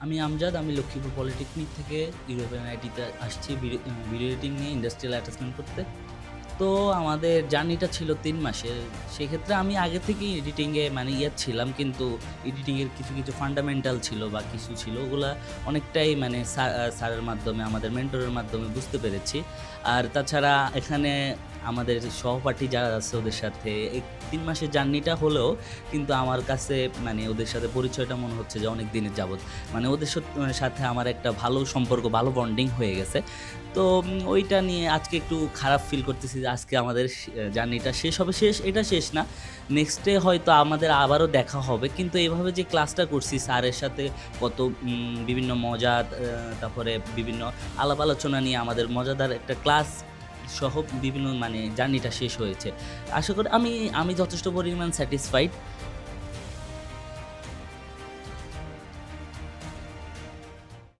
আমি আমজাদ, আমি লক্ষ্মীপুর পলিটেকনিক থেকে ইউরোপিয়ান আইটিতে আসছি ভিডিও এডিটিং নিয়ে ইন্ডাস্ট্রিয়াল অ্যাটাচমেন্ট করতে। তো আমাদের জার্নিটা ছিল ৩ মাসের। সেক্ষেত্রে আমি আগে থেকেই এডিটিংয়ে মানে ছিলাম, কিন্তু এডিটিংয়ের কিছু ফান্ডামেন্টাল ছিল বা কিছু ছিল ওগুলা অনেকটাই মানে স্যারের মাধ্যমে, আমাদের মেন্টরের মাধ্যমে বুঝতে পেরেছি। আর তাছাড়া এখানে আমাদের সহপাঠী যারা আছে ওদের সাথে এই ৩ মাসের জার্নিটা হলেও কিন্তু আমার কাছে মানে ওদের সাথে পরিচয়টা মনে হচ্ছে যে অনেক দিনের যাবৎ। মানে ওদের সাথে আমার একটা ভালো সম্পর্ক, ভালো বন্ডিং হয়ে গেছে। তো ওইটা নিয়ে আজকে একটু খারাপ ফিল করতেছি যে আজকে আমাদের জার্নিটা শেষ হবে। এটা শেষ না। নেক্সট ডে হয়তো আমাদের আবারও দেখা হবে। কিন্তু এভাবে যে ক্লাসটা করছি স্যারের সাথে কত বিভিন্ন মজা, তারপরে বিভিন্ন আলাপ আলোচনা নিয়ে আমাদের মজাদার একটা ক্লাস সহ বিভিন্ন মানে জার্নিটা শেষ হয়েছে। আশা করি আমি যথেষ্ট পরিমাণ স্যাটিসফাইড।